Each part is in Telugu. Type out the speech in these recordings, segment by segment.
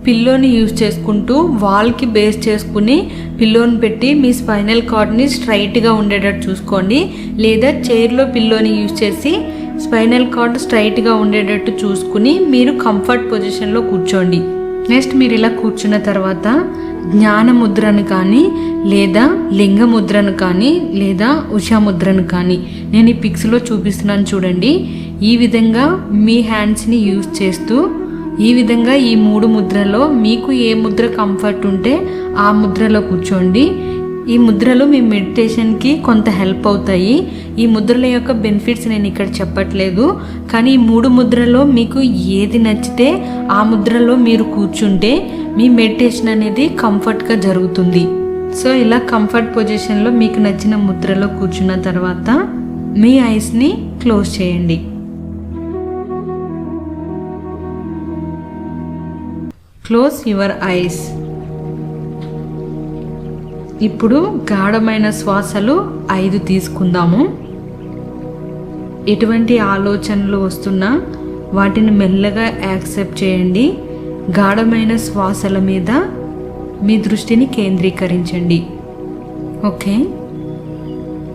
పిల్లోని యూజ్ చేసుకుంటూ వాల్కి బేస్ చేసుకుని పిల్లోని పెట్టి మీ స్పైనల్ కార్డ్ని స్ట్రైట్గా ఉండేటట్టు చూసుకోండి. లేదా చైర్లో పిల్లోని యూజ్ చేసి స్పైనల్ కార్డ్ స్ట్రైట్గా ఉండేటట్టు చూసుకుని మీరు కంఫర్ట్ పొజిషన్లో కూర్చోండి. నెక్స్ట్ మీరు ఇలా కూర్చున్న తర్వాత జ్ఞాన ముద్రను కానీ లేదా లింగ ముద్రను కానీ లేదా ఉషా ముద్రను కానీ నేను ఈ పిక్స్లో చూపిస్తున్నాను చూడండి. ఈ విధంగా మీ హ్యాండ్స్ని యూజ్ చేస్తూ ఈ విధంగా ఈ 3 ముద్రలో మీకు ఏ ముద్ర కంఫర్ట్ ఉంటే ఆ ముద్రలో కూర్చోండి. ఈ ముద్రలు మీ మెడిటేషన్కి కొంత హెల్ప్ అవుతాయి. ఈ ముద్రల యొక్క బెనిఫిట్స్ నేను ఇక్కడ చెప్పట్లేదు, కానీ ఈ 3 ముద్రలో మీకు ఏది నచ్చితే ఆ ముద్రలో మీరు కూర్చుంటే మీ మెడిటేషన్ అనేది కంఫర్ట్గా జరుగుతుంది. సో ఇలా కంఫర్ట్ పొజిషన్లో మీకు నచ్చిన ముద్రలో కూర్చున్న తర్వాత మీ ఐస్ని క్లోజ్ చేయండి. Close your eyes. ఇప్పుడు గాఢమైన శ్వాసలు 5 తీసుకుందాము. ఎటువంటి ఆలోచనలు వస్తున్నా వాటిని మెల్లగా యాక్సెప్ట్ చేయండి. గాఢమైన శ్వాసల మీద మీ దృష్టిని కేంద్రీకరించండి. Okay,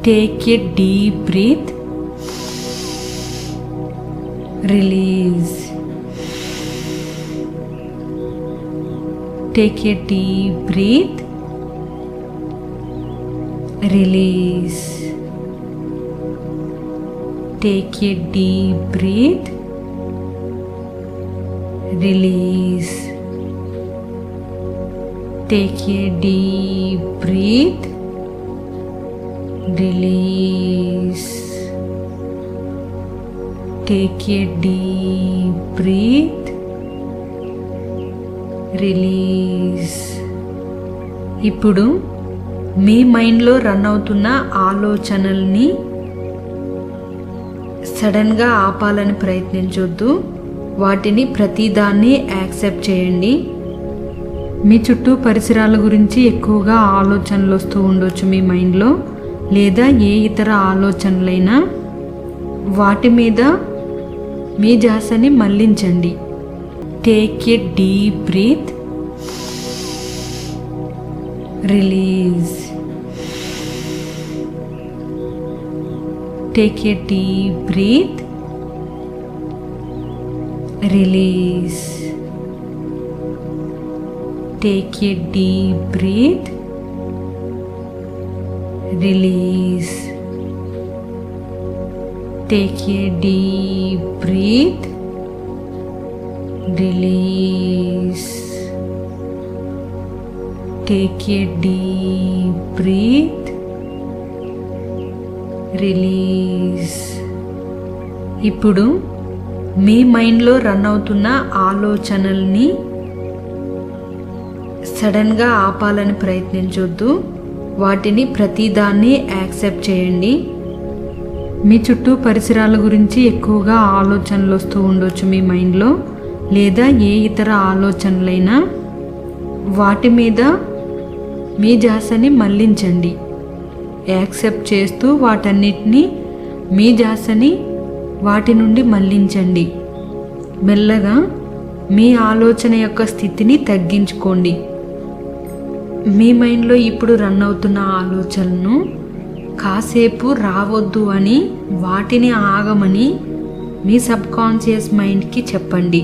take a deep breath, release. Take a deep breath, release. Take a deep breath, release. Take a deep breath, release. Take a deep breath, release. ఇప్పుడు మీ మైండ్లో రన్ అవుతున్న ఆలోచనల్ని సడన్గా ఆపాలని ప్రయత్నించొద్దు. వాటిని ప్రతిదాన్ని యాక్సెప్ట్ చేయండి. మీ చుట్టూ పరిసరాల గురించి ఎక్కువగా ఆలోచనలు వస్తూ ఉండొచ్చు మీ మైండ్లో, లేదా ఏ ఇతర ఆలోచనలైనా వాటి మీద మీ ధ్యాసని మళ్లించండి. Take a deep breath, release. Take a deep breath, release. Take a deep breath, release. Take a deep breath, release. Take a deep breath, release. ఇప్పుడు మీ మైండ్లో రన్ అవుతున్న ఆలోచనల్ని సడన్గా ఆపాలని ప్రయత్నించొద్దు. వాటిని ప్రతిదాన్ని యాక్సెప్ట్ చేయండి. మీ చుట్టూ పరిసరాల గురించి ఎక్కువగా ఆలోచనలు వస్తూ ఉండొచ్చు మీ మైండ్లో, లేదా ఏ ఇతర ఆలోచనలైనా వాటి మీద మీ ధ్యాసని మళ్లించండి. యాక్సెప్ట్ చేస్తూ వాటన్నిటినీ మీ ధ్యాసని వాటి నుండి మళ్లించండి. మెల్లగా మీ ఆలోచన యొక్క స్థితిని తగ్గించుకోండి. మీ మైండ్లో ఇప్పుడు రన్ అవుతున్న ఆలోచనలను కాసేపు రావద్దు అని, వాటిని ఆగమని మీ సబ్కాన్షియస్ మైండ్కి చెప్పండి.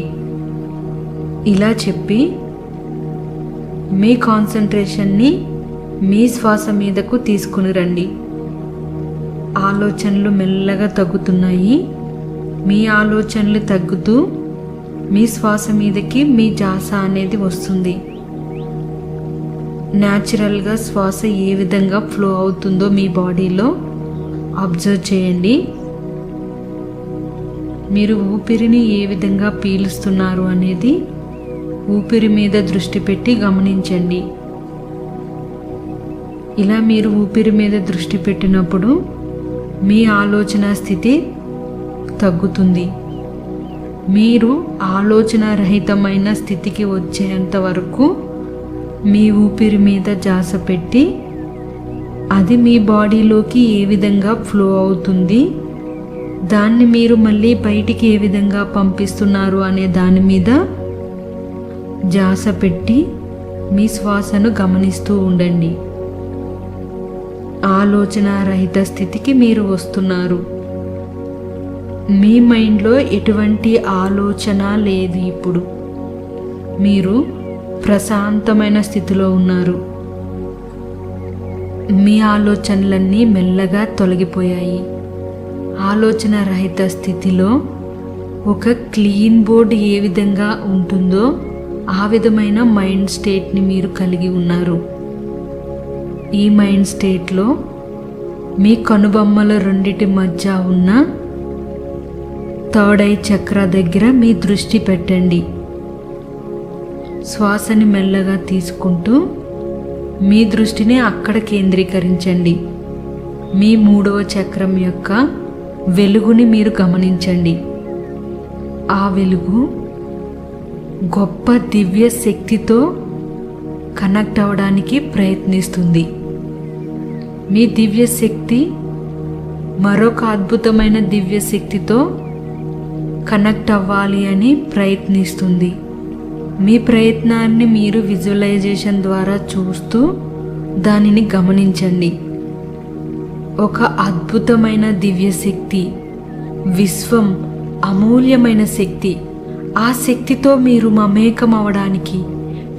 ఇలా చెప్పి మీ కాన్సంట్రేషన్ని మీ శ్వాస మీదకు తీసుకుని రండి. ఆలోచనలు మెల్లగా తగ్గుతున్నాయి. మీ ఆలోచనలు తగ్గుతూ మీ శ్వాస మీదకి మీ ధ్యాస అనేది వస్తుంది. న్యాచురల్గా శ్వాస ఏ విధంగా ఫ్లో అవుతుందో మీ బాడీలో అబ్జర్వ్ చేయండి. మీరు ఊపిరిని ఏ విధంగా పీలుస్తున్నారు అనేది ఊపిరి మీద దృష్టి పెట్టి గమనించండి. ఇలా మీరు ఊపిరి మీద దృష్టి పెట్టినప్పుడు మీ ఆలోచన స్థితి తగ్గుతుంది. మీరు ఆలోచన రహితమైన స్థితికి వచ్చేంత వరకు మీ ఊపిరి మీద ధ్యాస పెట్టి అది మీ బాడీలోకి ఏ విధంగా ఫ్లో అవుతుంది, దాన్ని మీరు మళ్ళీ బయటికి ఏ విధంగా పంపిస్తున్నారు అనే దాని మీద ధ్యాస పెట్టి మీ శ్వాసను గమనిస్తూ ఉండండి. ఆలోచన రహిత స్థితికి మీరు వస్తున్నారు. మీ మైండ్లో ఎటువంటి ఆలోచన లేదు. ఇప్పుడు మీరు ప్రశాంతమైన స్థితిలో ఉన్నారు. మీ ఆలోచనలన్నీ మెల్లగా తొలగిపోయాయి. ఆలోచన రహిత స్థితిలో ఒక క్లీన్ బోర్డ్ ఏ విధంగా ఉంటుందో ఆ విధమైన మైండ్ స్టేట్ని మీరు కలిగి ఉన్నారు. ఈ మైండ్ స్టేట్లో మీ కనుబొమ్మల రెండిటి మధ్య ఉన్న థర్డ్ ఐ చక్ర దగ్గర మీ దృష్టి పెట్టండి. శ్వాసని మెల్లగా తీసుకుంటూ మీ దృష్టిని అక్కడ కేంద్రీకరించండి. మీ 3వ చక్రం యొక్క వెలుగుని మీరు గమనించండి. ఆ వెలుగు గొప్ప దివ్య శక్తితో కనెక్ట్ అవ్వడానికి ప్రయత్నిస్తుంది. మీ దివ్య శక్తి మరొక అద్భుతమైన దివ్య శక్తితో కనెక్ట్ అవ్వాలి అని ప్రయత్నిస్తుంది. మీ ప్రయత్నాన్ని మీరు విజువలైజేషన్ ద్వారా చూస్తూ దానిని గమనించండి. ఒక అద్భుతమైన దివ్య శక్తి, విశ్వం అమూల్యమైన శక్తి, ఆ శక్తితో మీరు మమేకం అవడానికి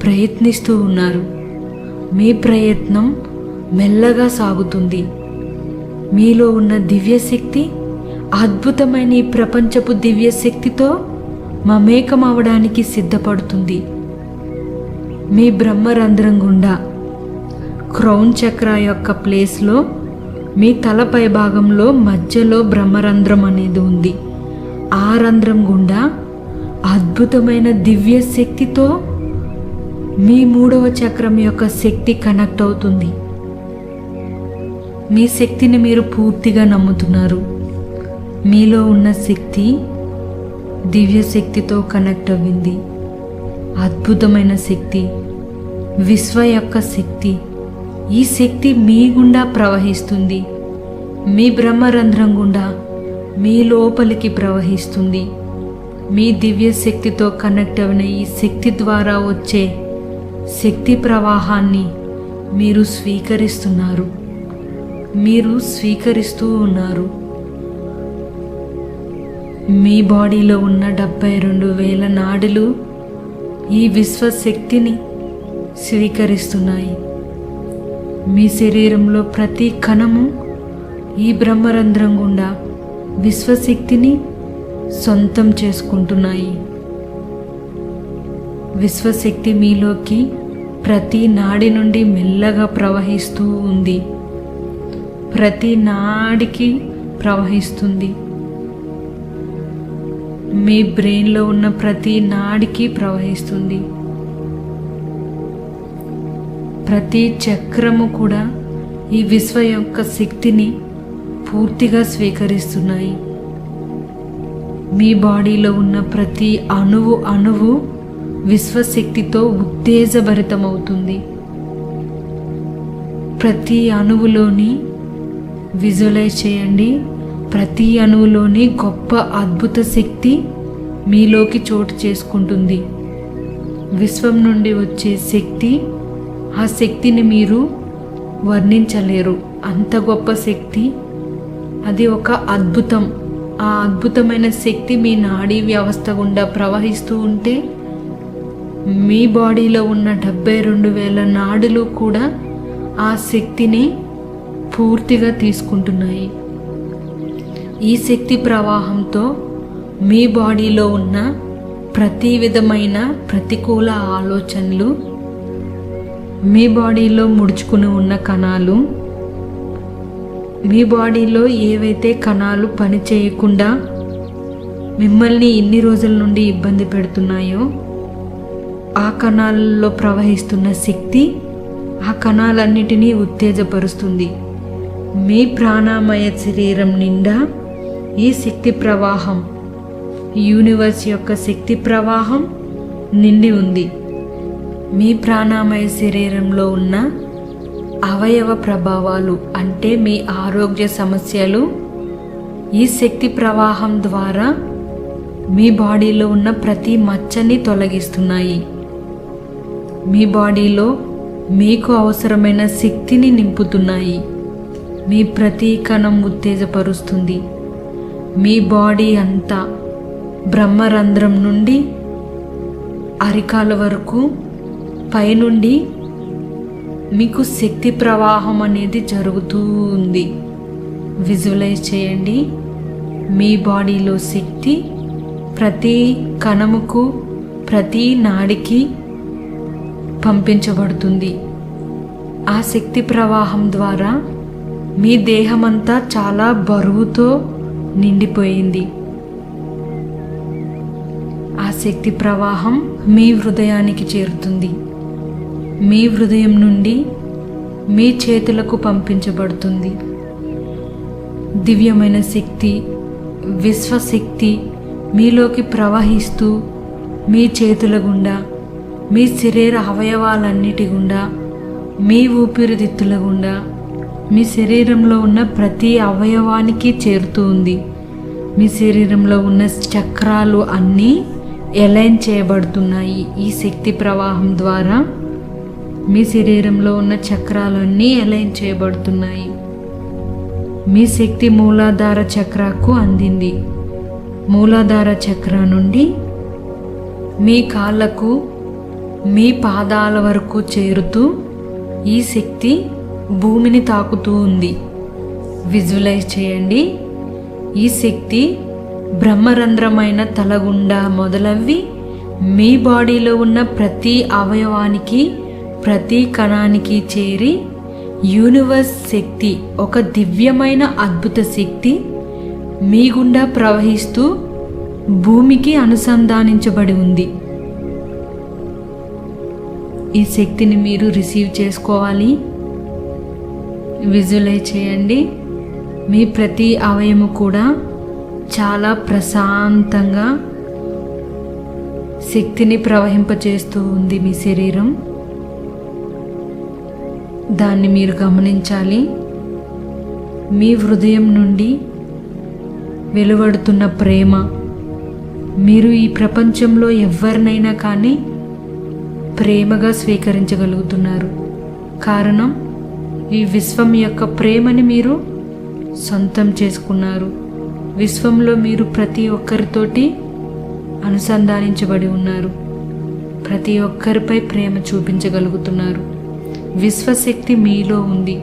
ప్రయత్నిస్తూ ఉన్నారు. మీ ప్రయత్నం మెల్లగా సాగుతుంది. మీలో ఉన్న దివ్యశక్తి అద్భుతమైన ఈ ప్రపంచపు దివ్యశక్తితో మమేకం అవడానికి సిద్ధపడుతుంది. మీ బ్రహ్మరంధ్రం గుండా క్రౌన్ చక్ర యొక్క ప్లేస్లో మీ తలపై భాగంలో మధ్యలో బ్రహ్మరంధ్రం అనేది ఉంది. ఆ రంధ్రం గుండా అద్భుతమైన దివ్య శక్తితో మీ 3వ చక్రం యొక్క శక్తి కనెక్ట్ అవుతుంది. మీ శక్తిని మీరు పూర్తిగా నమ్ముతున్నారు. మీలో ఉన్న శక్తి దివ్య శక్తితో కనెక్ట్ అవ్వింది. అద్భుతమైన శక్తి, విశ్వ యొక్క శక్తి. ఈ శక్తి మీ గుండా ప్రవహిస్తుంది. మీ బ్రహ్మరంధ్రం గుండా మీ లోపలికి ప్రవహిస్తుంది. మీ దివ్య శక్తితో కనెక్ట్ అయిన ఈ శక్తి ద్వారా వచ్చే శక్తి ప్రవాహాన్ని మీరు స్వీకరిస్తున్నారు. మీరు స్వీకరిస్తూ ఉన్నారు. మీ బాడీలో ఉన్న 72,000 నాడులు ఈ విశ్వశక్తిని స్వీకరిస్తున్నాయి. మీ శరీరంలో ప్రతి కణము ఈ బ్రహ్మరంధ్రం గుండా విశ్వశక్తిని సొంతం చేసుకుంటున్నాయి. విశ్వశక్తి మీలోకి ప్రతి నాడి నుండి మెల్లగా ప్రవహిస్తూ ఉంది. ప్రతి నాడికి ప్రవహిస్తుంది. మీ బ్రెయిన్లో ఉన్న ప్రతి నాడికి ప్రవహిస్తుంది. ప్రతి చక్రము కూడా ఈ విశ్వ యొక్క శక్తిని పూర్తిగా స్వీకరిస్తున్నాయి. మీ బాడీలో ఉన్న ప్రతి అణువు విశ్వశక్తితో ఉత్తేజభరితమవుతుంది. ప్రతి అణువులోని విజువలైజ్ చేయండి. ప్రతి అణువులోని గొప్ప అద్భుత శక్తి మీలోకి చోటు చేసుకుంటుంది. విశ్వం నుండి వచ్చే శక్తి, ఆ శక్తిని మీరు వర్ణించలేరు. అంత గొప్ప శక్తి, అది ఒక అద్భుతం. ఆ అద్భుతమైన శక్తి మీ నాడీ వ్యవస్థ గుండా ప్రవహిస్తూ ఉంటే మీ బాడీలో ఉన్న 72,000 నాడులు కూడా ఆ శక్తిని పూర్తిగా తీసుకుంటున్నాయి. ఈ శక్తి ప్రవాహంతో మీ బాడీలో ఉన్న ప్రతి విధమైన ప్రతికూల ఆలోచనలు, మీ బాడీలో ముడుచుకుని ఉన్న కణాలు, మీ బాడీలో ఏవైతే కణాలు పని చేయకుండా మిమ్మల్ని ఇన్ని రోజుల నుండి ఇబ్బంది పెడుతున్నాయో ఆ కణాలలో ప్రవహిస్తున్న శక్తి ఆ కణాలన్నిటినీ ఉత్తేజపరుస్తుంది. మీ ప్రాణమయ శరీరం నిండా ఈ శక్తి ప్రవాహం, యూనివర్స్ యొక్క శక్తి ప్రవాహం నిండి ఉంది. మీ ప్రాణమయ శరీరంలో ఉన్న అవయవ ప్రభావాలు అంటే మీ ఆరోగ్య సమస్యలు ఈ శక్తి ప్రవాహం ద్వారా మీ బాడీలో ఉన్న ప్రతి మచ్చని తొలగిస్తున్నాయి. మీ బాడీలో మీకు అవసరమైన శక్తిని నింపుతున్నాయి. మీ ప్రతి కణం ఉత్తేజపరుస్తుంది. మీ బాడీ అంతా బ్రహ్మరంధ్రం నుండి అరికాల వరకు పైనుండి మీకు శక్తి ప్రవాహం అనేది జరుగుతూ ఉంది. విజువలైజ్ చేయండి. మీ బాడీలో శక్తి ప్రతి కణముకు, ప్రతి నాడికి పంపించబడుతుంది. ఆ శక్తి ప్రవాహం ద్వారా మీ దేహమంతా చాలా బరువుతో నిండిపోయింది. ఆ శక్తి ప్రవాహం మీ హృదయానికి చేరుతుంది. మీ హృదయం నుండి మీ చేతులకు పంపించబడుతుంది. దివ్యమైన శక్తి, విశ్వశక్తి మీలోకి ప్రవహిస్తూ మీ చేతుల గుండా, మీ శరీర అవయవాలన్నిటి గుండా, మీ ఊపిరితిత్తుల గుండా, మీ శరీరంలో ఉన్న ప్రతి అవయవానికి చేరుతూ ఉంది. మీ శరీరంలో ఉన్న చక్రాలు అన్నీ అలైన్ చేయబడుతున్నాయి. ఈ శక్తి ప్రవాహం ద్వారా మీ శరీరంలో ఉన్న చక్రాలన్నీ అలైన్ చేయబడుతున్నాయి. మీ శక్తి మూలాధార చక్రాకు అందింది. మూలాధార చక్ర నుండి మీ కాళ్ళకు, మీ పాదాల వరకు చేరుతూ ఈ శక్తి భూమిని తాకుతూ ఉంది. విజువలైజ్ చేయండి. ఈ శక్తి బ్రహ్మరంధ్రమైన తల గుండా మొదలవ్వి మీ బాడీలో ఉన్న ప్రతి అవయవానికి, ప్రతి కణానికి చేరి యూనివర్స్ శక్తి, ఒక దివ్యమైన అద్భుత శక్తి మీ గుండా ప్రవహిస్తూ భూమికి అనుసంధానించబడి ఉంది. ఈ శక్తిని మీరు రిసీవ్ చేసుకోవాలి. విజువలైజ్ చేయండి. మీ ప్రతి అవయము కూడా చాలా ప్రశాంతంగా శక్తిని ప్రవహింపచేస్తూ ఉంది. మీ శరీరం దాన్ని మీరు గమనించాలి. మీ హృదయం నుండి వెలువడుతున్న ప్రేమ మీరు ఈ ప్రపంచంలో ఎవరినైనా కానీ ప్రేమగా స్వీకరించగలుగుతున్నారు. కారణం, ఈ విశ్వం యొక్క ప్రేమని మీరు సొంతం చేసుకున్నారు. విశ్వంలో మీరు ప్రతి ఒక్కరితోటి అనుసంధానించబడి ఉన్నారు. ప్రతి ఒక్కరిపై ప్రేమ చూపించగలుగుతున్నారు. విశ్వశక్తి మీలో ఉంది.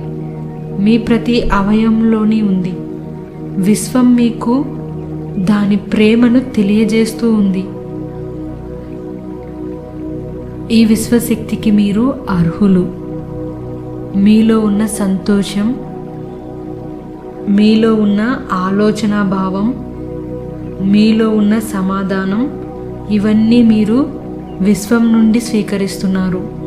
మీ ప్రతి అవయవంలోని ఉంది. విశ్వం మీకు దాని ప్రేమను తెలియజేస్తూ ఉంది. ఈ విశ్వశక్తికి మీరు అర్హులు. మీలో ఉన్న సంతోషం, మీలో ఉన్న ఆలోచన భావం, మీలో ఉన్న సమాధానం, ఇవన్నీ మీరు విశ్వం నుండి స్వీకరిస్తున్నారు.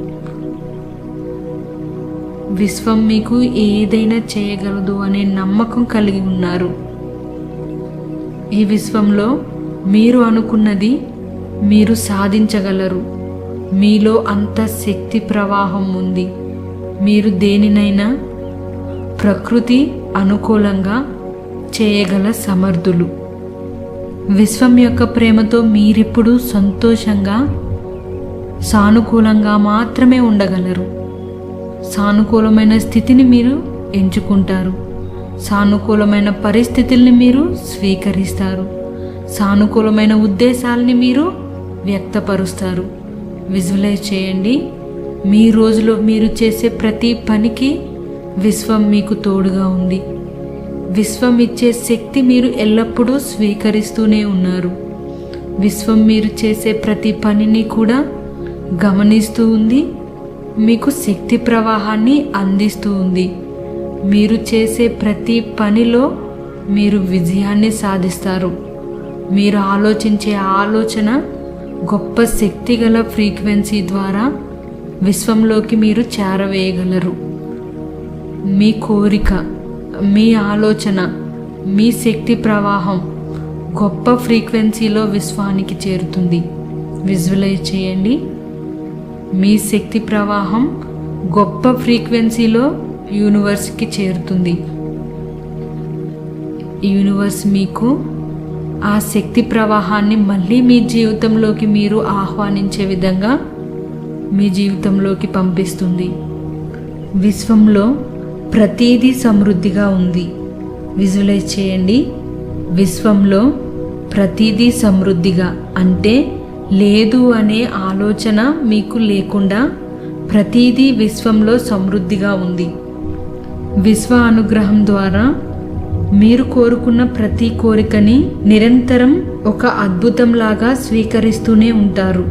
విశ్వం మీకు ఏదైనా చేయగలదు అనే నమ్మకం కలిగి ఉన్నారు. ఈ విశ్వంలో మీరు అనుకున్నది మీరు సాధించగలరు. మీలో అంత శక్తి ప్రవాహం ఉంది. మీరు దేనినైనా ప్రకృతి అనుకూలంగా చేయగల సమర్థులు. విశ్వం యొక్క ప్రేమతో మీరిప్పుడు సంతోషంగా, సానుకూలంగా మాత్రమే ఉండగలరు. సానుకూలమైన స్థితిని మీరు ఎంచుకుంటారు. సానుకూలమైన పరిస్థితుల్ని మీరు స్వీకరిస్తారు. సానుకూలమైన ఉద్దేశాలని మీరు వ్యక్తపరుస్తారు. విజువలైజ్ చేయండి. మీ రోజులో మీరు చేసే ప్రతి పనికి విశ్వం మీకు తోడుగా ఉంది. విశ్వం ఇచ్చే శక్తి మీరు ఎల్లప్పుడూ స్వీకరిస్తూనే ఉన్నారు. విశ్వం మీరు చేసే ప్రతి పనిని కూడా గమనిస్తూ ఉంది. మీకు శక్తి ప్రవాహాన్ని అందిస్తూ ఉంది. మీరు చేసే ప్రతి పనిలో మీరు విజయాన్ని సాధిస్తారు. మీరు ఆలోచించే ఆలోచన గొప్ప శక్తిగల ఫ్రీక్వెన్సీ ద్వారా విశ్వంలోకి మీరు చేరవేయగలరు. మీ కోరిక, మీ ఆలోచన, మీ శక్తి ప్రవాహం గొప్ప ఫ్రీక్వెన్సీలో విశ్వానికి చేరుతుంది. విజువలైజ్ చేయండి. మీ శక్తి ప్రవాహం గొప్ప ఫ్రీక్వెన్సీలో యూనివర్స్కి చేరుతుంది. యూనివర్స్ మీకు ఆ శక్తి ప్రవాహాన్ని మళ్ళీ మీ జీవితంలోకి మీరు ఆహ్వానించే విధంగా మీ జీవితంలోకి పంపిస్తుంది. విశ్వంలో ప్రతిదీ సమృద్ధిగా ఉంది. విజువలైజ్ చేయండి. విశ్వంలో ప్రతిదీ సమృద్ధిగా అంటే లేదు అనే ఆలోచన మీకు లేకుండా ప్రతిదీ విశ్వంలో సమృద్ధిగా ఉంది. విశ్వ అనుగ్రహం ద్వారా మీరు కోరుకున్న ప్రతి కోరికని నిరంతరం ఒక అద్భుతంలాగా స్వీకరిస్తూనే ఉంటారు.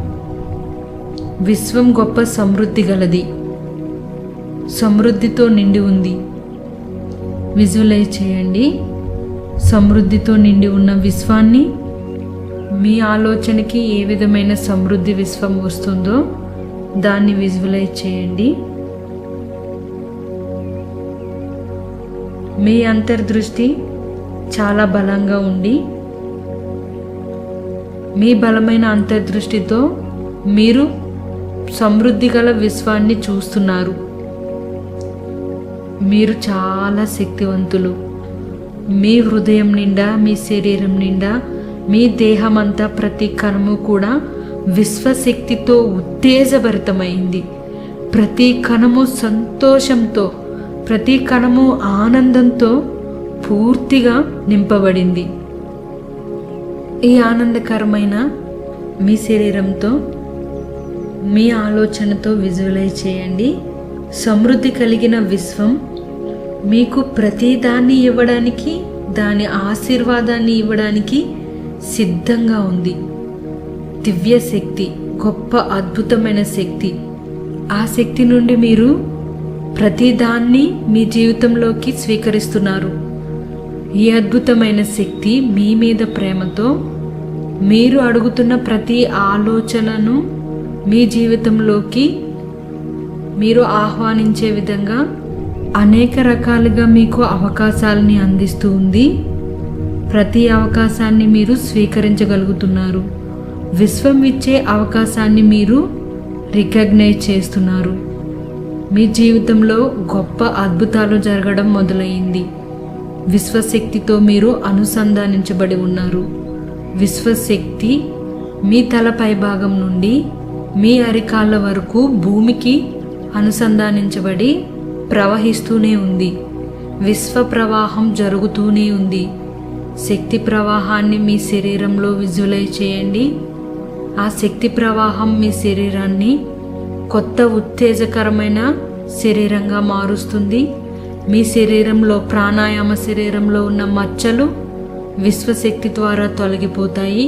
విశ్వం గొప్ప సమృద్ధి గలది, సమృద్ధితో నిండి ఉంది. విజువలైజ్ చేయండి. సమృద్ధితో నిండి ఉన్న విశ్వాన్ని మీ ఆలోచనకి ఏ విధమైన సమృద్ధి విశ్వం వస్తుందో దాన్ని విజువలైజ్ చేయండి. మీ అంతర్దృష్టి చాలా బలంగా ఉండి మీ బలమైన అంతర్దృష్టితో మీరు సమృద్ధి గల విశ్వాన్ని చూస్తున్నారు. మీరు చాలా శక్తివంతులు. మీ హృదయం నిండా, మీ శరీరం నిండా, మీ దేహమంతా ప్రతి కణము కూడా విశ్వశక్తితో ఉత్తేజభరితమైంది. ప్రతి కణము సంతోషంతో, ప్రతి కణము ఆనందంతో పూర్తిగా నింపబడింది. ఈ ఆనందకరమైన మీ శరీరంతో, మీ ఆలోచనతో విజువలైజ్ చేయండి. సమృద్ధి కలిగిన విశ్వం మీకు ప్రతిదాన్ని ఇవ్వడానికి, దాని ఆశీర్వాదాన్ని ఇవ్వడానికి సిద్ధంగా ఉంది. దివ్య శక్తి, గొప్ప అద్భుతమైన శక్తి. ఆ శక్తి నుండి మీరు ప్రతిదాన్ని మీ జీవితంలోకి స్వీకరిస్తున్నారు. ఈ అద్భుతమైన శక్తి మీ మీద ప్రేమతో మీరు అడుగుతున్న ప్రతి ఆలోచనను మీ జీవితంలోకి మీరు ఆహ్వానించే విధంగా అనేక రకాలుగా మీకు అవకాశాలని అందిస్తూ ఉంది. ప్రతి అవకాశాన్ని మీరు స్వీకరించగలుగుతున్నారు. విశ్వం ఇచ్చే అవకాశాన్ని మీరు రికగ్నైజ్ చేస్తున్నారు. మీ జీవితంలో గొప్ప అద్భుతాలు జరగడం మొదలైంది. విశ్వశక్తితో మీరు అనుసంధానించబడి ఉన్నారు. విశ్వశక్తి మీ తలపై భాగం నుండి మీ అరికాళ్ళ వరకు భూమికి అనుసంధానించబడి ప్రవహిస్తూనే ఉంది. విశ్వ ప్రవాహం జరుగుతూనే ఉంది. శక్తి ప్రవాహాన్ని మీ శరీరంలో విజువలైజ్ చేయండి. ఆ శక్తి ప్రవాహం మీ శరీరాన్ని కొత్త ఉత్తేజకరమైన శరీరంగా మారుస్తుంది. మీ శరీరంలో, ప్రాణాయామ శరీరంలో ఉన్న మచ్చలు విశ్వశక్తి ద్వారా తొలగిపోతాయి.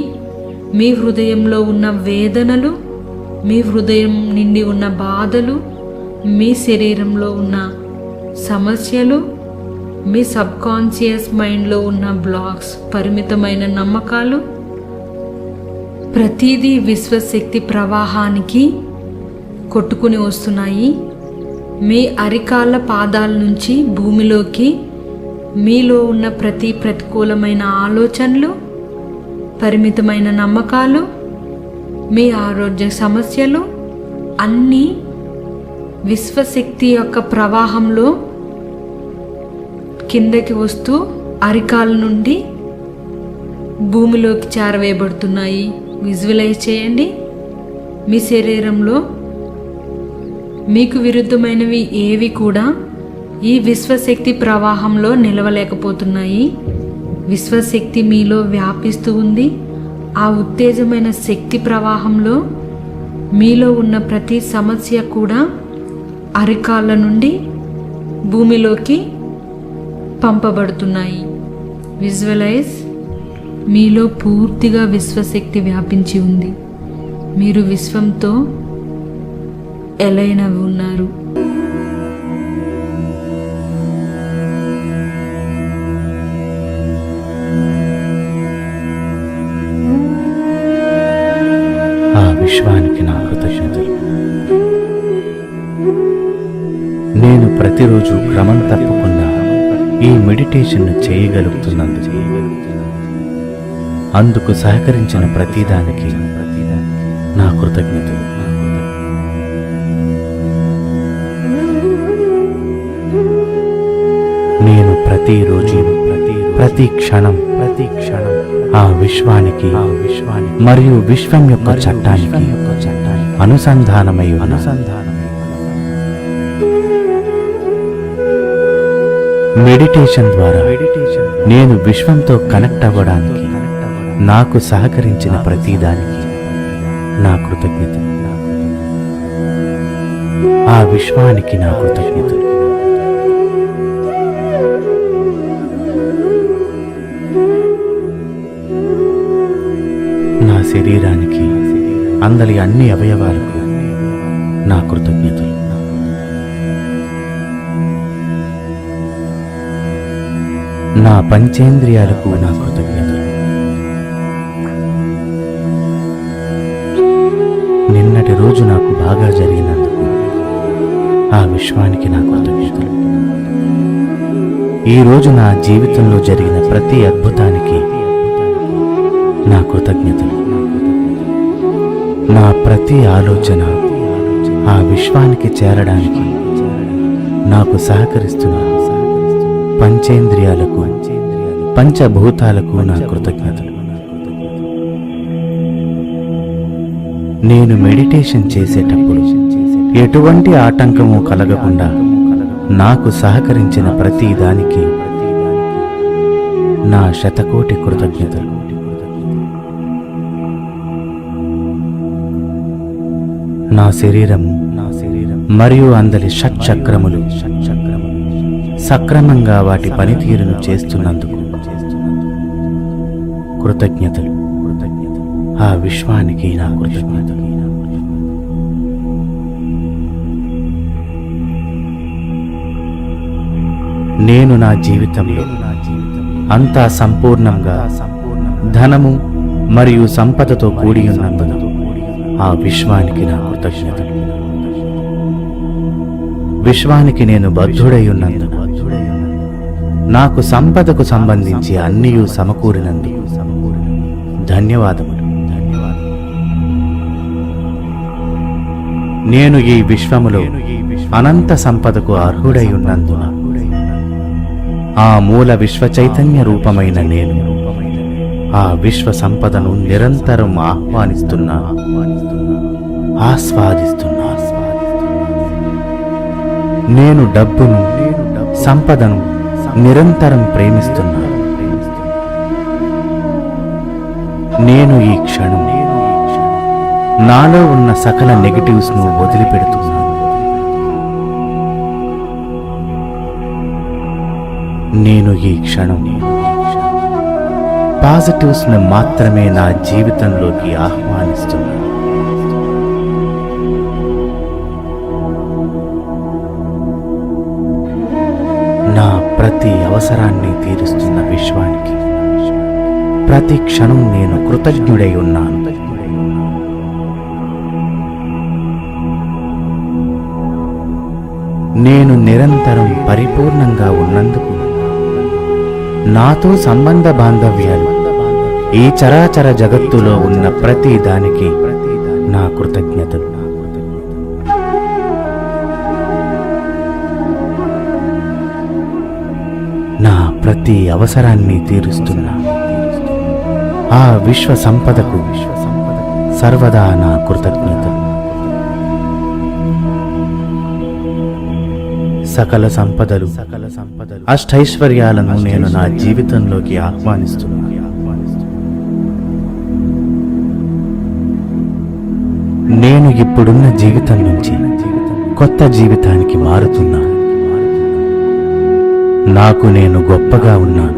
మీ హృదయంలో ఉన్న వేదనలు, మీ హృదయం నిండి ఉన్న బాధలు, మీ శరీరంలో ఉన్న సమస్యలు, మీ సబ్కాన్షియస్ మైండ్లో ఉన్న బ్లాక్స్, పరిమితమైన నమ్మకాలు, ప్రతిదీ విశ్వశక్తి ప్రవాహానికి కొట్టుకుని వస్తున్నాయి. మీ అరికాళ్ళ పాదాల నుంచి భూమిలోకి మీలో ఉన్న ప్రతి ప్రతికూలమైన ఆలోచనలు, పరిమితమైన నమ్మకాలు, మీ ఆరోగ్య సమస్యలు అన్నీ విశ్వశక్తి యొక్క ప్రవాహంలో కిందకి వస్తూ అరికాల నుండి భూమిలోకి చేరవేయబడుతున్నాయి. విజువలైజ్ చేయండి. మీ శరీరంలో మీకు విరుద్ధమైనవి ఏవి కూడా ఈ విశ్వశక్తి ప్రవాహంలో నిలవలేకపోతున్నాయి. విశ్వశక్తి మీలో వ్యాపిస్తూ ఉంది. ఆ ఉత్తేజమైన శక్తి ప్రవాహంలో మీలో ఉన్న ప్రతి సమస్య కూడా అరికాళ్ళ నుండి భూమిలోకి పంపబడుతున్నాయి. విజువలైజ్. మీలో పూర్తిగా విశ్వశక్తి వ్యాపించి ఉంది. మీరు విశ్వంతో ఎలైన ఉన్నారు. ఆ విశ్వానికి నా కృతజ్ఞతలు. నేను ప్రతిరోజు క్రమం తప్పకుండా ఈ మెడిటేషన్ను చేయగలుగుతున్నందుకు, అందుకు సహకరించిన ప్రతిదానికి నా కృతజ్ఞతలు. నేను ప్రతిరోజు ప్రతి క్షణం ఆ విశ్వానికి మరియు విశ్వం యొక్క చట్టానికి అనుసంధానమై ఉన్న మెడిటేషన్ ద్వారా నేను విశ్వంతో కనెక్ట్ అవ్వడానికి నాకు సహకరించిన ప్రతిదానికి నా కృతజ్ఞతలు. ఆ విశ్వానికి నా కృతజ్ఞతలు. నా శరీరానికి అందలి అన్ని అవయవాలకు నా కృతజ్ఞతలు. నా పంచేంద్రియాలకు నా కృతజ్ఞతలు. నిన్నటి రోజు నాకు బాగా జరిగినందుకు ఆ విశ్వానికి నా కృతజ్ఞతలు. ఈ రోజు నా జీవితంలో జరిగిన ప్రతి అద్భుతానికి నా కృతజ్ఞతలు. నా ప్రతి ఆలోచన ఆ విశ్వానికి చేరడానికి నాకు సహకరిస్తున్న పంచేంద్రియాలకు, పంచభూతాలకు నా కృతజ్ఞతలు. నేను మెడిటేషన్ చేసేటప్పుడు ఎటువంటి ఆటంకము కలగకుండా నాకు సహకరించిన ప్రతి దానికి నా శతకోటి కృతజ్ఞతలు. నా శరీరము మరియు అందరి షట్చక్రములు సక్రమంగా వాటి పనితీరును చేస్తున్నందుకు కృతజ్ఞతలు. ఆ విశ్వానికి నా కృతజ్ఞతలు. నేను నా జీవితంలో అంతా సంపూర్ణంగా ధనము మరియు సంపదతో కూడి ఉన్నందున ఆ విశ్వానికి నా కృతజ్ఞతలు. విశ్వానికి నేను బద్ధుడై ఉన్నందున నాకు సంపదకు సంబంధించి అన్నీ సమకూరినందుకు ధన్యవాదములు. నేను ఈ విశ్వములో అనంత సంపదకు అర్హుడై ఉన్నందున ఆ మూల విశ్వ చైతన్య రూపమైన నేను ఆ విశ్వ సంపదను నిరంతరం ఆస్వాదిస్తున్నా. నేను డబ్బును, సంపదను నిరంతరం ప్రేమిస్తున్నా. నేను ఈ క్షణం నాలో ఉన్న సకల నెగటివ్స్ ను వదిలిపెడుతున్నాను. నేను ఈ క్షణం పాజిటివ్స్ ను మాత్రమే నా జీవితంలోకి ఆహ్వానిస్తున్నాను. నా ప్రతి అవసరాన్ని తీరుస్తున్న విశ్వానికి ప్రతి క్షణం నేను కృతజ్ఞుడై ఉన్నాను. నేను నిరంతరం పరిపూర్ణంగా ఉన్నందుకు నాతో సంబంధ బాంధవ్యాలు ఈ చరాచర జగత్తులో ఉన్న ప్రతి దానికి నా కృతజ్ఞతలు. నా ప్రతి అవసరాన్ని తీరుస్తున్న ఆ విశ్వ సంపదకు సర్వదా నా కృతజ్ఞతలు. సకల సంపదలు, అష్టైశ్వర్యాలను నేను నా జీవితంలోకి ఆహ్వానిస్తున్నాను. నేను ఇప్పుడున్న జీవితం నుంచి కొత్త జీవితానికి మారుతున్నాను. నాకు నేను గొప్పగా ఉన్నాను.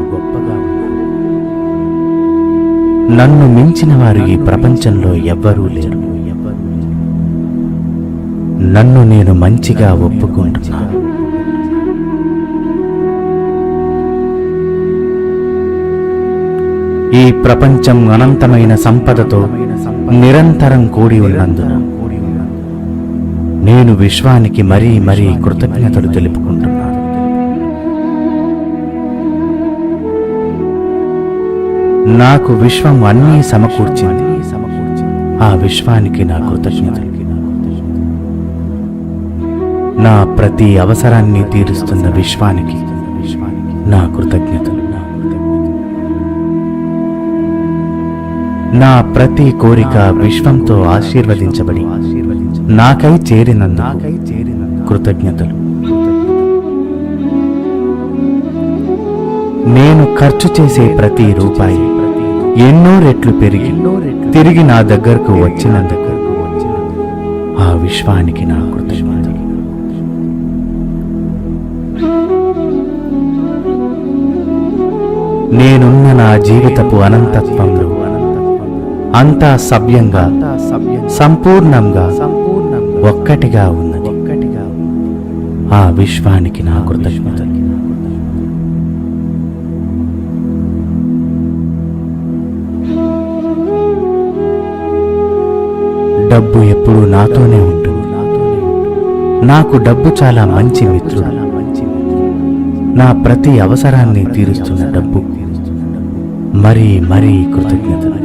నన్ను మించిన వారు ఈ ప్రపంచంలో ఎవ్వరూ లేరు. నన్ను నేను మంచిగా ఒప్పుకుంటున్నాను. ఈ ప్రపంచం అనంతమైన సంపదతో నిరంతరం కూడి ఉన్నందున నేను విశ్వానికి మరీ మరీ కృతజ్ఞతలు తెలుపుకుంటున్నాను. నాకు విశ్వం అన్నీ సమకూర్చింది. ఆ విశ్వానికి నా కృతజ్ఞతలు. నా ప్రతి అవసరాన్ని తీరుస్తున్న విశ్వానికి నా కృతజ్ఞతలు. నా ప్రతి కోరిక విశ్వంతో ఆశీర్వదించబడి నాకై చేరినందుకు కృతజ్ఞతలు. నేను ఖర్చు చేసే ప్రతి రూపాయి ఎన్నో రెట్లు పెరిగి తిరిగి నా దగ్గరకు వచ్చినందుకు ఆ విశ్వానికి నా కృతజ్ఞతలు. నేనున్న నా జీవితపు అనంతత్వంలో అంతా సవ్యంగా సంపూర్ణంగా ఒక్కటిగా ఉన్నది. ఆ విశ్వానికి నా కృతజ్ఞతలు. డబ్బు ఎప్పుడూ నాతోనే ఉంటుంది. నాకు డబ్బు చాలా మంచి మిత్రుడు. నా ప్రతి అవసరాన్ని తీరుస్తున్న డబ్బు మరీ మరీ కృతజ్ఞతలు.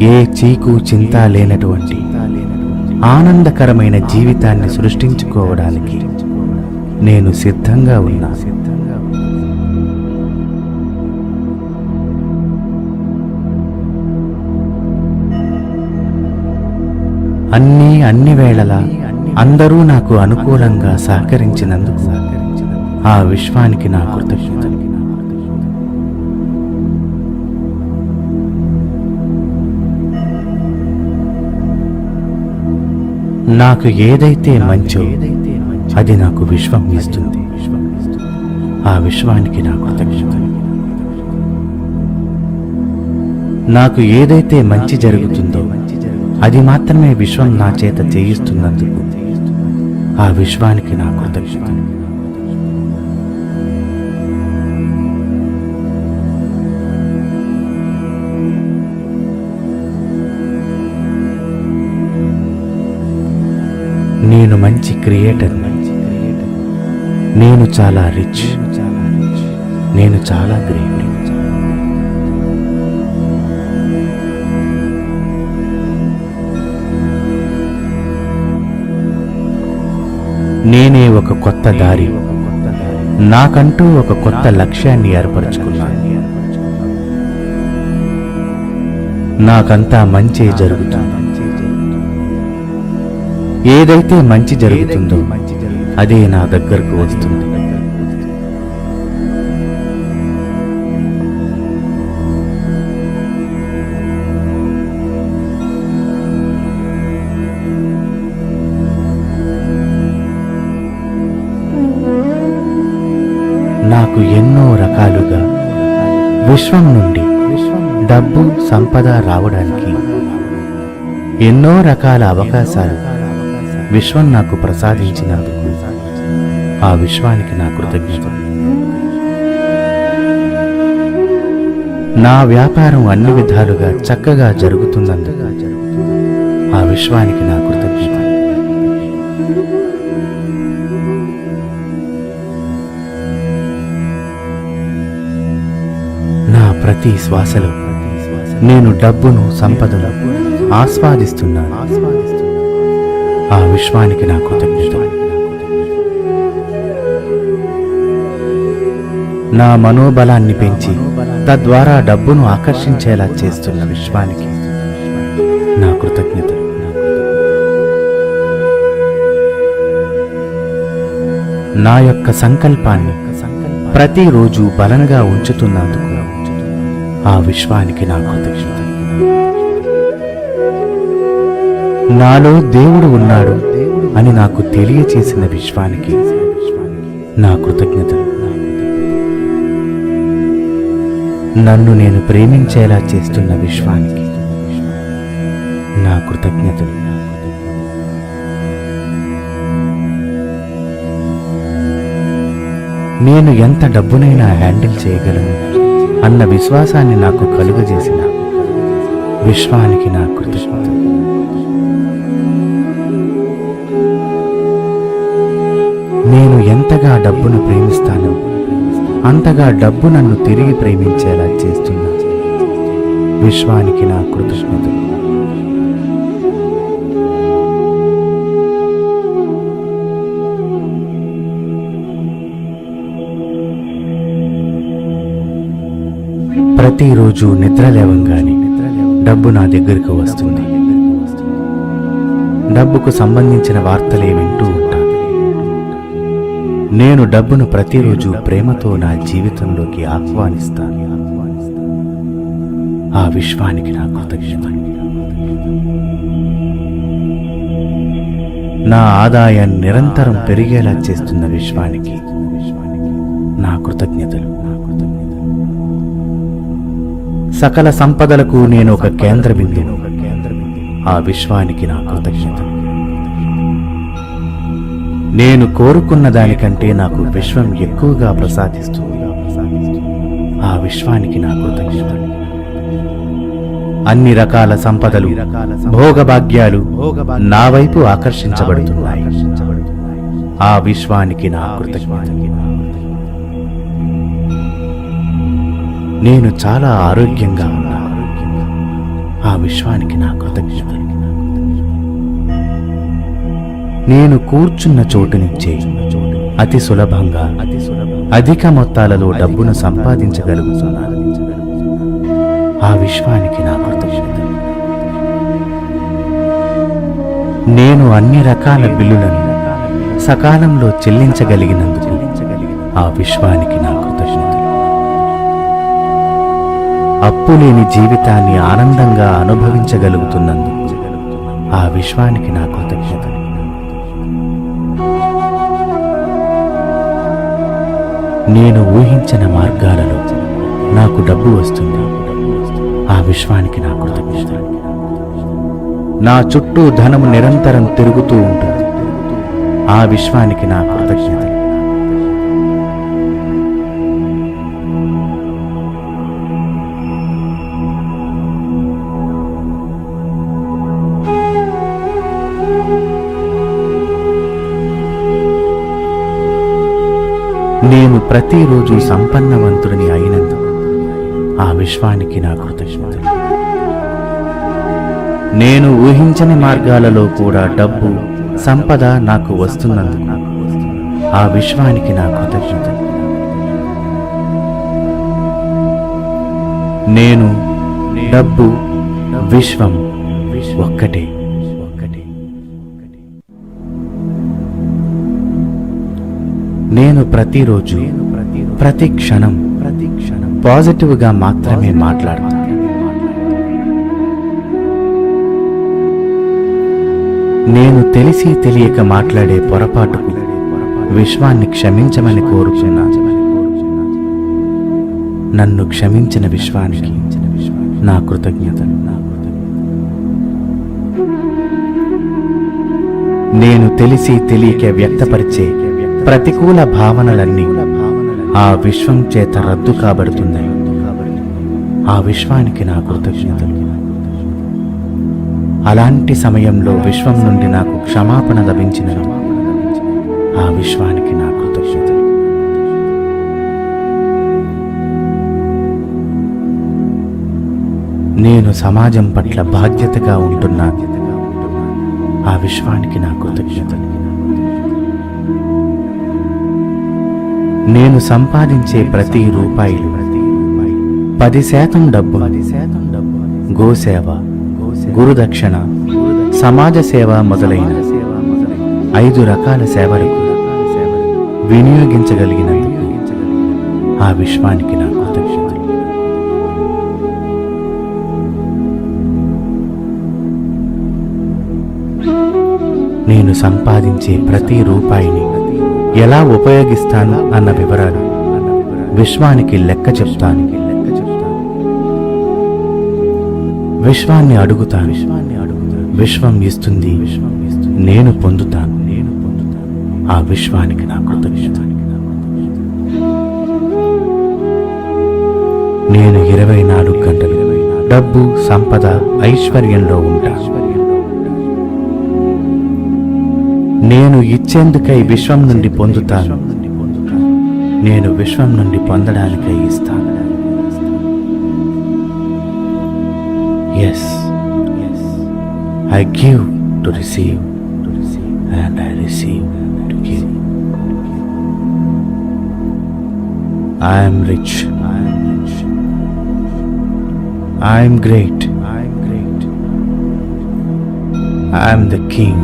ఏ చీకు చింత లేనటువంటి ఆనందకరమైన జీవితాన్ని సృష్టించుకోవడానికి నేను సిద్ధంగా ఉన్నా. అన్ని వేళలా అందరూ నాకు అనుకూలంగా సహకరించినందుకు ఆ విశ్వానికి నా కృతజ్ఞతలు. నాకు ఏదైతే మంచో అది నాకు విశ్వం ఇస్తుంది. ఆ విశ్వానికి నా కృతజ్ఞతలు. నాకు ఏదైతే మంచి జరుగుతుందో అది మాత్రమే విశ్వం నా చేత చేయిస్తున్నందుకు ఆ విశ్వానికి నా కృతజ్ఞతలు. నేను మంచి క్రియేటర్. నేను చాలా రిచ్. నేను చాలా గ్రేట్. నేనే ఒక కొత్త దారి, నాకంటూ ఒక కొత్త లక్ష్యాన్ని ఏర్పరచుకున్నాను. నాకంతా మంచి జరుగుతుంది. ఏదైతే మంచి జరుగుతుందో అదే నా దగ్గరకు వస్తుంది. నాకు ఎన్నో రకాలుగా విశ్వం నుండి డబ్బు సంపద రావడానికి ఎన్నో రకాల అవకాశాలు విశ్వం నాకు ప్రసాదించినందుకు ఆ విశ్వానికి నా కృతజ్ఞతలు. నా వ్యాపారం అన్ని విధాలుగా చక్కగా జరుగుతున్నందుకు ఆ విశ్వానికి నా కృతజ్ఞతలు. నా ప్రతి శ్వాసలో నేను డబ్బును సంపదను ఆస్వాదిస్తున్నాను. ఆ విశ్వానికి నా కృతజ్ఞతలు. నా మనోబలాన్ని పెంచి తద్వారా డబ్బును ఆకర్షించేలా చేస్తున్న విశ్వానికి నా కృతజ్ఞతలు. నా యొక్క సంకల్పాన్ని ప్రతిరోజు బలంగా ఉంచుతున్నందుకు ఆ విశ్వానికి నా కృతజ్ఞతలు. నాలో దేవుడు ఉన్నాడు అని నాకు తెలియచేసిన విశ్వానికి నా కృతజ్ఞతలు. నన్ను నేను ప్రేమించేలా చేస్తున్న విశ్వానికి నా కృతజ్ఞతలు. నేను ఎంత డబ్బునైనా హ్యాండిల్ చేయగలను అన్న విశ్వాసాన్ని నాకు కలుగజేసిన విశ్వానికి నా కృతజ్ఞతలు. నేను ఎంతగా డబ్బును ప్రేమిస్తానో అంతగా డబ్బు నన్ను తిరిగి ప్రేమించేలా చేస్తున్నా విశ్వానికి నా కృతజ్ఞతలు. ప్రతిరోజు నిద్ర లేవంగానే డబ్బు నా దగ్గరకు వస్తుంది. డబ్బుకు సంబంధించిన వార్తలే వింటూ ఉంటాను. నేను డబ్బును ప్రతిరోజు ప్రేమతో నా జీవితంలోకి ఆహ్వానిస్తాను. ఆ విశ్వానికి నా కృతజ్ఞత. నా ఆదాయాన్ని నిరంతరం పెరిగేలా చేస్తున్న విశ్వానికి నా కృతజ్ఞతలు. సకల సంపదలకు నేను ఒక కేంద్ర బిందువు. ఆ విశ్వానికి నా కృతజ్ఞతలు. నేను కోరుకున్న దానికంటే నాకు విశ్వం ఎక్కువగా ప్రసాదిస్తుంది. ఆ విశ్వానికి నా కృతజ్ఞతలు. అన్ని రకాల సంపదలు, భోగభాగ్యాలు నా వైపు ఆకర్షించబడుతున్నాయి. ఆ విశ్వానికి నా కృతజ్ఞతలు. నేను చాలా ఆరోగ్యంగా ఉన్నా. ఆ విశ్వానికి నా కృతజ్ఞతలు. నేను కూర్చున్న చోటు నుంచే అతి సులభంగా అధిక మొత్తాలలో డబ్బును సంపాదించగలుగుతున్నాను. ఆ విశ్వానికి నా కృతజ్ఞతలు. నేను అన్ని రకాల బిల్లులను సకాలంలో చెల్లించగలిగినందుకు ఆ విశ్వానికి నా కృతజ్ఞతలు. అప్పులేని జీవితాన్ని ఆనందంగా అనుభవించగలుగుతున్నందుకు ఆ విశ్వానికి నా కృతజ్ఞతలు. నేను ఊహించిన మార్గాలలో నాకు డబ్బు వస్తుంది. ఆ విశ్వానికి నా కృతజ్ఞతలు. నా చుట్టూ ధనము నిరంతరం తిరుగుతూ ఉంటుంది. ఆ విశ్వానికి నా కృతజ్ఞతలు. నేను ప్రతిరోజు సంపన్నవంతుడిని అయినందుకు ఆ విశ్వానికి నా కృతజ్ఞతలు. నేను ఊహించని మార్గాలలో కూడా డబ్బు, సంపద నాకు వస్తున్నందుకు ఆ విశ్వానికి నా కృతజ్ఞతలు. నేను, డబ్బు, విశ్వం ఒక్కటే. నేను ప్రతిరోజు ప్రతి క్షణం పాజిటివ్గా మాత్రమే మాట్లాడతాను. నేను తెలిసి తెలియక మాట్లాడే పొరపాటుకు విశ్వాన్ని క్షమించమని కోరుచున్నాను. నన్ను క్షమించిన విశ్వానికి నా కృతజ్ఞతలు. నేను తెలిసి తెలియక వ్యక్తపరిచే ప్రతికూల భావనలన్నీ ఆ విశ్వం చేత రద్దు కాబడుతున్నాయి. ఆ విశ్వానికి నా కృతజ్ఞతలు. అలాంటి సమయంలో విశ్వం నుండి నాకు క్షమాపణ లభించినది. ఆ విశ్వానికి నా కృతజ్ఞతలు. నేను సమాజం పట్ల బాధ్యతగా ఉంటున్నాను. ఆ విశ్వానికి నా కృతజ్ఞతలు. నేను సంపాదించే ప్రతి రూపాయిలు 10% డబ్బు గోసేవ, గురుదక్షిణ, సమాజ సేవ మొదలైన 5 రకాల సేవలకు వినియోగించగలిగినందుకు ఆ విశ్వానికి నా కృతజ్ఞతలు. నేను సంపాదించే ప్రతి రూపాయిని ఎలా ఉపయోగిస్తాను అన్న వివరాలు విశ్వానికి లెక్క చెప్తాను. విశ్వాన్ని అడుగుతాను. విశ్వం ఇస్తుంది, నేను పొందుతాను. ఆ విశ్వానికి నా కృతజ్ఞత. నేను 24 గంటలు డబ్బు, సంపద, ఐశ్వర్యంలో ఉంటాను. నేను ఇచ్చేందుకై విశ్వం నుండి పొందుతాను. నేను విశ్వం నుండి పొందడానికై ఇస్తాను. Yes, I give to receive, and I receive to give. I am rich. I'm great. I'm the king.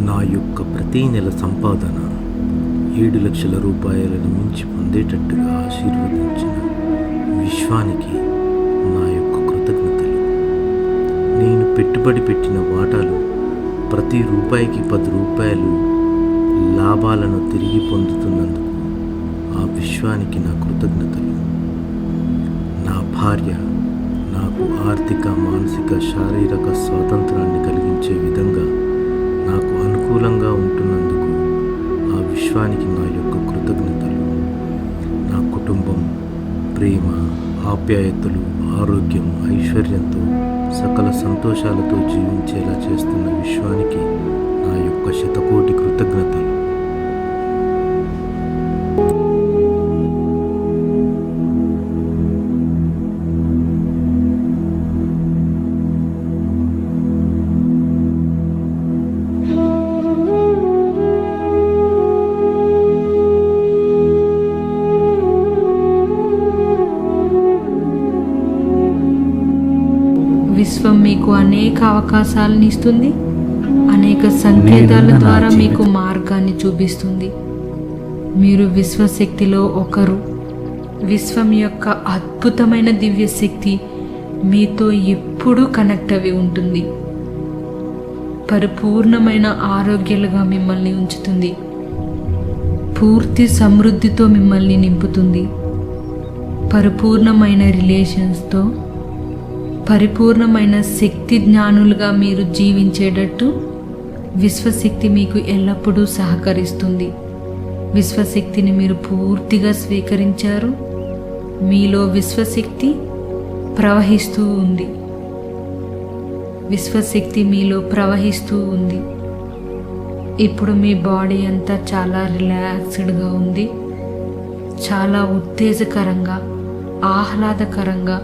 నా యొక్క ప్రతి నెల సంపాదన 7 లక్షల రూపాయలను మించి పొందేటట్టుగా ఆశీర్వదించిన విశ్వానికి నా యొక్క కృతజ్ఞతలు. నేను పెట్టుబడి పెట్టిన వాటాలు ప్రతి రూపాయికి 10 రూపాయలు లాభాలను తిరిగి పొందుతున్నందుకు ఆ విశ్వానికి నా కృతజ్ఞతలు. నా భార్య నాకు ఆర్థిక, మానసిక, శారీరక స్వాతంత్రాన్ని కలిగించే విధంగా నాకు అనుకూలంగా ఉంటున్నందుకు ఆ విశ్వానికి నా యొక్క కృతజ్ఞతలు. నా కుటుంబం ప్రేమ, ఆప్యాయతలు, ఆరోగ్యం, ఐశ్వర్యంతో సకల సంతోషాలతో జీవించేలా చేస్తున్న విశ్వానికి నా యొక్క శతకోటి కృతజ్ఞతలు. విశ్వం మీకు అనేక అవకాశాలను ఇస్తుంది, అనేక సంకేతాల ద్వారా మీకు మార్గాన్ని చూపిస్తుంది. మీరు విశ్వశక్తిలో ఒకరు. విశ్వం యొక్క అద్భుతమైన దివ్య శక్తి మీతో ఎప్పుడూ కనెక్ట్ అవి ఉంటుంది. పరిపూర్ణమైన ఆరోగ్యాలుగా మిమ్మల్ని ఉంచుతుంది. పూర్తి సమృద్ధితో మిమ్మల్ని నింపుతుంది. పరిపూర్ణమైన రిలేషన్స్తో, పరిపూర్ణమైన శక్తి జ్ఞానులుగా మీరు జీవించేటట్టు విశ్వశక్తి మీకు ఎల్లప్పుడూ సహకరిస్తుంది. విశ్వశక్తిని మీరు పూర్తిగా స్వీకరించారు. మీలో విశ్వశక్తి ప్రవహిస్తూ ఉంది. విశ్వశక్తి మీలో ప్రవహిస్తూ ఉంది. ఇప్పుడు మీ బాడీ అంతా చాలా రిలాక్స్డ్గా ఉంది. చాలా ఉత్తేజకరంగా, ఆహ్లాదకరంగా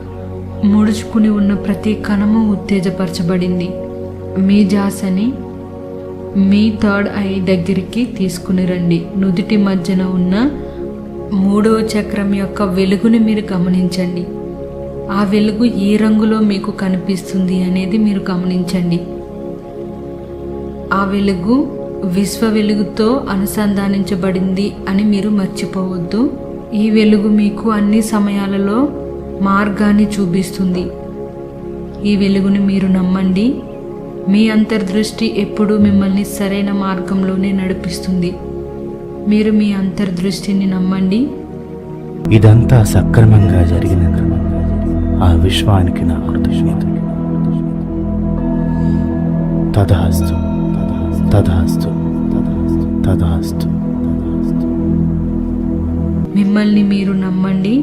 ముడుచుకుని ఉన్న ప్రతి కణము ఉత్తేజపరచబడింది. మీ ధ్యాసని మీ థర్డ్ ఐ దగ్గరికి తీసుకుని రండి. నుదిటి మధ్యన ఉన్న 3వ చక్రం యొక్క వెలుగుని మీరు గమనించండి. ఆ వెలుగు ఏ రంగులో మీకు కనిపిస్తుంది అనేది మీరు గమనించండి. ఆ వెలుగు విశ్వ వెలుగుతో అనుసంధానించబడింది అని మీరు మర్చిపోవద్దు. ఈ వెలుగు మీకు అన్ని సమయాలలో మార్గాన్ని చూపిస్తుంది. ఈ వెలుగుని మీరు నమ్మండి. మీ అంతర్దృష్టి ఎప్పుడూ మిమ్మల్ని సరైన మార్గంలోనే నడిపిస్తుంది. మీరు మీ అంతర్దృష్టిని నమ్మండి. ఇదంతా సక్రమంగా జరిగిన ఆ విశ్వానికి నా కృతజ్ఞతలు. తదాస్తు, తదాస్తు, తదాస్తు. మిమ్మల్ని మీరు నమ్మండి.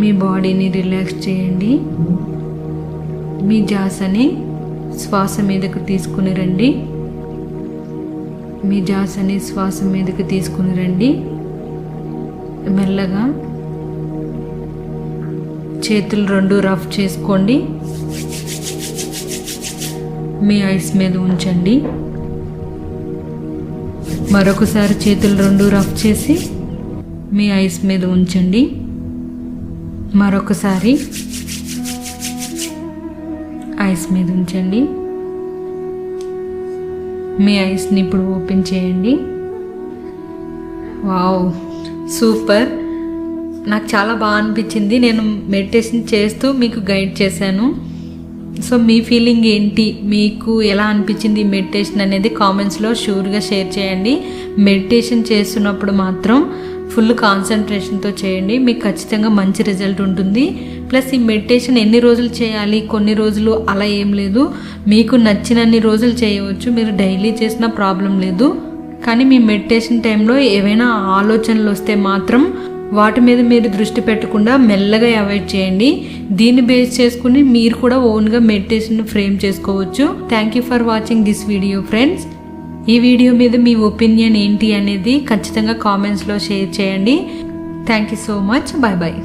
మీ బాడీని రిలాక్స్ చేయండి. మీ ధ్యాసని శ్వాస మీదకు తీసుకుని రండి. మీ ధ్యాసని శ్వాస మీదకు తీసుకుని రండి. మెల్లగా చేతులు 2 రఫ్ చేసుకోండి. మీ ఐస్ మీద ఉంచండి. మరొకసారి చేతులు 2 రఫ్ చేసి మీ ఐస్ మీద ఉంచండి. మరొకసారి ఐస్ మీద ఉంచండి. మీ ఐస్ని ఇప్పుడు ఓపెన్ చేయండి. Wow, super. నాకు చాలా బాగా అనిపించింది. నేను మెడిటేషన్ చేస్తూ మీకు గైడ్ చేశాను. సో మీ ఫీలింగ్ ఏంటి, మీకు ఎలా అనిపించింది ఈ మెడిటేషన్ అనేది కామెంట్స్లో షూర్గా షేర్ చేయండి. మెడిటేషన్ చేస్తున్నప్పుడు మాత్రం ఫుల్ కాన్సన్ట్రేషన్తో చేయండి. మీకు ఖచ్చితంగా మంచి రిజల్ట్ ఉంటుంది. ప్లస్ ఈ మెడిటేషన్ ఎన్ని రోజులు చేయాలి, కొన్ని రోజులు అలా ఏం లేదు. మీకు నచ్చినన్ని రోజులు చేయవచ్చు. మీరు డైలీ చేసినా ప్రాబ్లం లేదు. కానీ మీ మెడిటేషన్ టైంలో ఏవైనా ఆలోచనలు వస్తే మాత్రం వాటి మీద మీరు దృష్టి పెట్టకుండా మెల్లగా అవాయిడ్ చేయండి. దీన్ని బేస్ చేసుకుని మీరు కూడా ఓన్గా మెడిటేషన్ ఫ్రేమ్ చేసుకోవచ్చు. Thank you for watching this video friends. ఈ వీడియో మీద మీ ఒపీనియన్ ఏంటి అనేది ఖచ్చితంగా కామెంట్స్లో షేర్ చేయండి. Thank you so much. Bye bye.